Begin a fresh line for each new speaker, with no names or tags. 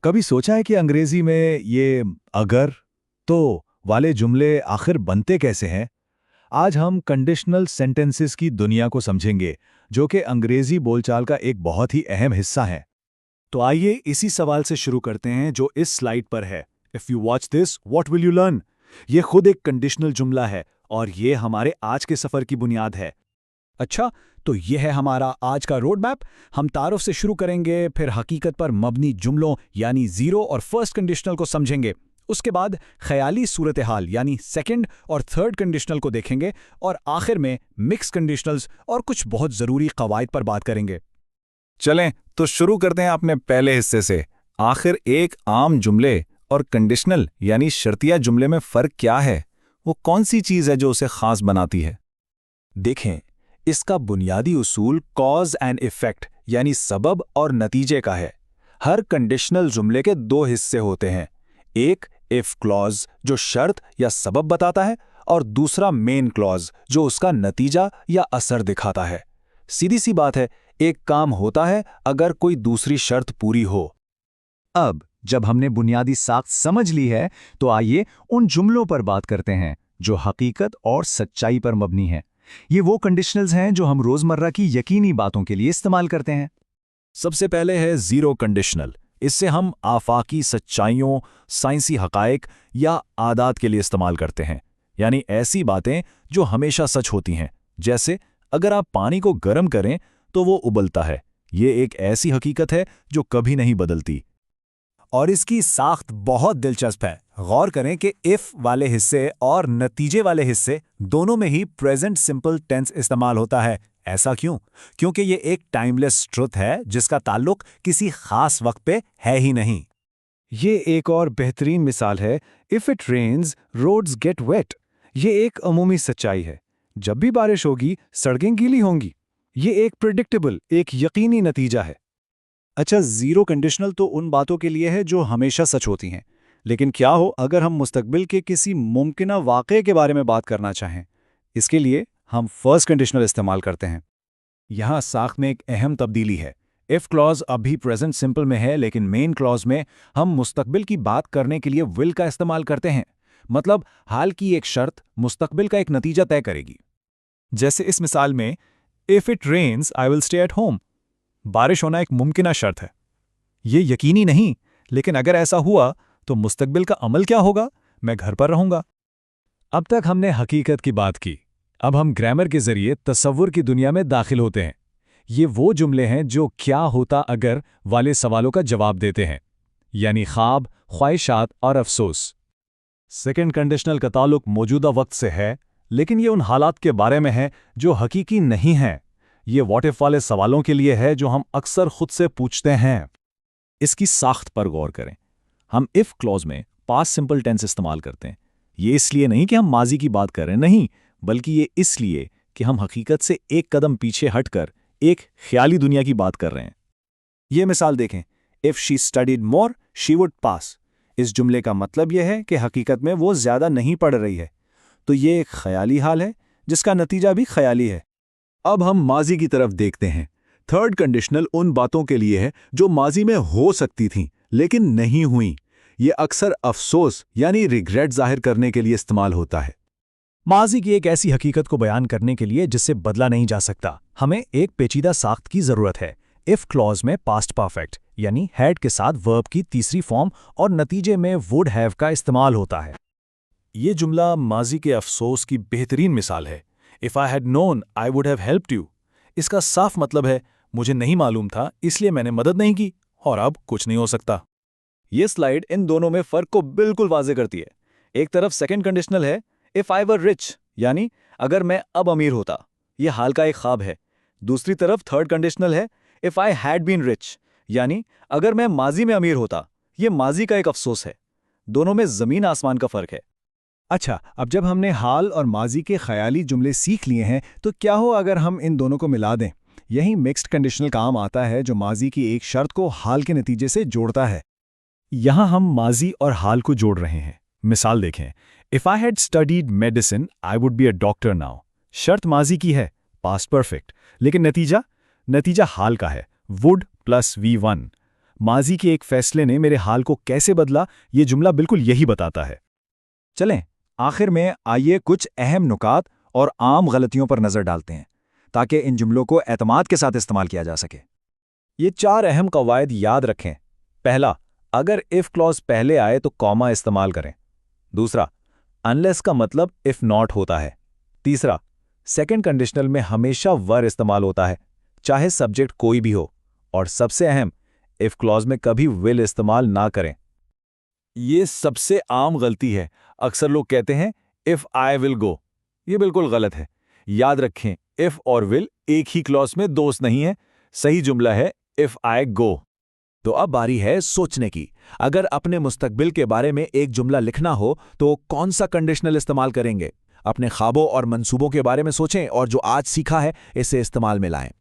कभी सोचा है कि अंग्रेजी में ये अगर तो वाले जुमले आखिर बनते कैसे हैं? आज हम कंडीशनल सेंटेंसेस की दुनिया को समझेंगे, जो कि अंग्रेजी बोलचाल का एक बहुत ही अहम हिस्सा है।
तो आइए इसी सवाल से शुरू करते हैं जो इस स्लाइड पर है। If you watch this what will you learn. ये खुद एक कंडीशनल जुमला है और ये हमारे आज के सफर की बुनियाद है। अच्छा, तो ये है हमारा आज का रोड मैप। हम तारुफ से शुरू करेंगे, फिर हकीकत पर मबनी जुमलों यानी जीरो और फर्स्ट कंडीशनल को समझेंगे। उसके बाद ख्याली सूरत हाल यानी सेकंड और थर्ड कंडीशनल को देखेंगे और आखिर में मिक्स कंडीशनल्स और कुछ बहुत ज़रूरी कवायद पर बात करेंगे।
चलें तो शुरू करते हैं अपने पहले हिस्से से। आखिर एक आम जुमले और कंडीशनल यानी शर्तिया जुमले में फ़र्क क्या है? वो कौन सी चीज़ है जो उसे ख़ास बनाती है?
देखें, इसका बुनियादी उसूल कॉज एंड इफेक्ट यानी सबब और नतीजे का है। हर कंडीशनल जुमले के दो हिस्से होते हैं, एक इफ क्लॉज जो शर्त या सबब बताता है और दूसरा मेन क्लॉज जो उसका नतीजा या असर दिखाता है। सीधी सी बात है, एक काम होता है अगर कोई दूसरी शर्त पूरी हो।
अब जब हमने बुनियादी साख्त समझ ली है, तो आइए उन जुमलों पर बात करते हैं जो हकीकत और सच्चाई पर मबनी हैं। ये वो कंडीशनल्स हैं जो हम रोजमर्रा की यकीनी बातों के लिए इस्तेमाल करते हैं।
सबसे पहले है जीरो कंडीशनल। इससे हम आफाकी सच्चाइयों, साइंसी हकायक या आदात के लिए इस्तेमाल करते हैं, यानी ऐसी बातें जो हमेशा सच होती हैं। जैसे अगर आप पानी को गर्म करें तो वो उबलता है। ये एक ऐसी हकीकत है जो कभी नहीं बदलती। और इसकी साख्त बहुत दिलचस्प है। गौर करें कि इफ वाले हिस्से और नतीजे वाले हिस्से दोनों में ही प्रेजेंट सिंपल टेंस इस्तेमाल होता है। ऐसा क्यों? क्योंकि ये एक टाइमलेस ट्रुथ है जिसका ताल्लुक किसी खास वक्त पे है ही नहीं।
ये एक और बेहतरीन मिसाल है, if it rains roads get wet. ये एक अमूमी सच्चाई है। जब भी बारिश होगी सड़कें गीली होंगी। ये एक प्रिडिक्टेबल, एक यकीनी नतीजा है।
अच्छा, जीरो कंडीशनल तो उन बातों के लिए है जो हमेशा सच होती हैं। लेकिन क्या हो अगर हम मुस्तकबिल के किसी मुमकिना वाक़े के बारे में बात करना चाहें? इसके लिए हम फर्स्ट कंडीशनल इस्तेमाल करते हैं। यहाँ साख्त में एक अहम तब्दीली है। इफ क्लॉज अभी प्रेजेंट सिंपल में है, लेकिन मेन क्लॉज में हम मुस्तकबिल की बात करने के लिए विल का इस्तेमाल करते हैं। मतलब हाल की एक शर्त मुस्तकबिल का एक नतीजा तय करेगी। जैसे इस मिसाल में, if it rains I will stay at home. बारिश होना एक मुमकिना शर्त है। ये यकीनी नहीं, लेकिन अगर ऐसा हुआ तो मुस्तकबिल का अमल क्या होगा? मैं घर पर रहूंगा।
अब तक हमने हकीकत की बात की। अब हम ग्रामर के जरिए तसव्वुर की दुनिया में दाखिल होते हैं। ये वो जुमले हैं जो क्या होता अगर वाले सवालों का जवाब देते हैं, यानी ख्वाब, ख्वाहिशात और अफसोस।
सेकंड कंडीशनल का ताल्लुक मौजूदा वक्त से है, लेकिन ये उन हालात के बारे में है जो हकीकी नहीं हैं। ये व्हाट इफ वाले सवालों के लिए है जो हम अक्सर खुद से पूछते हैं। इसकी साख्त पर गौर करें। हम इफ क्लॉज में पास्ट सिंपल टेंस इस्तेमाल करते हैं। ये इसलिए नहीं कि हम माजी की बात करें, नहीं, बल्कि ये इसलिए कि हम हकीकत से एक कदम पीछे हटकर एक ख्याली दुनिया की बात कर रहे हैं। ये मिसाल देखें, if she studied more she would पास। इस जुमले का मतलब यह है कि हकीकत में वो ज्यादा नहीं पढ़ रही है, तो ये एक ख्याली हाल है जिसका नतीजा भी ख्याली है। अब हम माजी की तरफ देखते हैं। थर्ड कंडीशनल उन बातों के लिए है जो माजी में हो सकती थीं लेकिन नहीं हुई। ये अक्सर अफसोस यानी रिग्रेट जाहिर करने के लिए इस्तेमाल होता है। माजी की एक ऐसी हकीकत को बयान करने के लिए जिससे बदला नहीं जा सकता, हमें एक पेचीदा साख्त की जरूरत है। इफ क्लॉज में पास्ट परफेक्ट यानी हैड के साथ वर्ब की तीसरी फॉर्म और नतीजे में वुड हैव का इस्तेमाल होता है। ये जुमला माजी के अफसोस की बेहतरीन मिसाल है। If I had known I would have helped you. इसका साफ मतलब है, मुझे नहीं मालूम था इसलिए मैंने मदद नहीं की और अब कुछ नहीं हो सकता। ये स्लाइड इन दोनों में फर्क को बिल्कुल वाज़े करती है। एक तरफ सेकंड कंडीशनल है, इफ आई वर रिच, यानी अगर मैं अब अमीर होता। यह हाल का एक ख्वाब है। दूसरी तरफ थर्ड कंडीशनल है, if I had been rich, यानी अगर मैं माजी में अमीर होता। यह माजी का एक अफसोस है। दोनों में जमीन आसमान का फर्क है। अच्छा, अब जब हमने हाल और माजी के ख्याली जुमले सीख लिए हैं, तो क्या हो अगर हम इन दोनों को मिला दें? यही मिक्स्ड कंडीशनल काम आता है जो माजी की एक शर्त को हाल के नतीजे से जोड़ता है। यहां हम माजी और हाल को जोड़ रहे हैं। मिसाल देखें, if I had studied medicine I would be a doctor now. शर्त माजी की है, पास्ट परफेक्ट, लेकिन नतीजा हाल का है, वुड प्लस V1। माजी के एक फैसले ने मेरे हाल को कैसे बदला, ये जुमला बिल्कुल यही बताता है।
चलें, आखिर में आइए कुछ अहम नुकात और आम गलतियों पर नज़र डालते हैं, ताकि इन जुमलों को एतमाद के साथ इस्तेमाल किया जा सके।
ये 4 अहम कवायद याद रखें। पहला, अगर इफ क्लॉज पहले आए तो कॉमा इस्तेमाल करें। दूसरा, अनलेस का मतलब इफ नॉट होता है। तीसरा, सेकंड कंडीशनल में हमेशा वर इस्तेमाल होता है, चाहे सब्जेक्ट कोई भी हो। और सबसे अहम, इफ क्लॉज में कभी विल इस्तेमाल ना करें। ये सबसे आम गलती है। अक्सर लोग कहते हैं इफ आई विल गो। ये बिल्कुल गलत है। याद रखें, इफ और विल एक ही क्लॉज में दोस्त नहीं है। सही जुमला है इफ आई गो।
तो अब बारी है सोचने की। अगर अपने मुस्तकबिल के बारे में एक जुमला लिखना हो तो कौन सा कंडीशनल इस्तेमाल करेंगे? अपने ख्वाबों और मंसूबों के बारे में सोचें और जो आज सीखा है इसे इस्तेमाल में लाएं।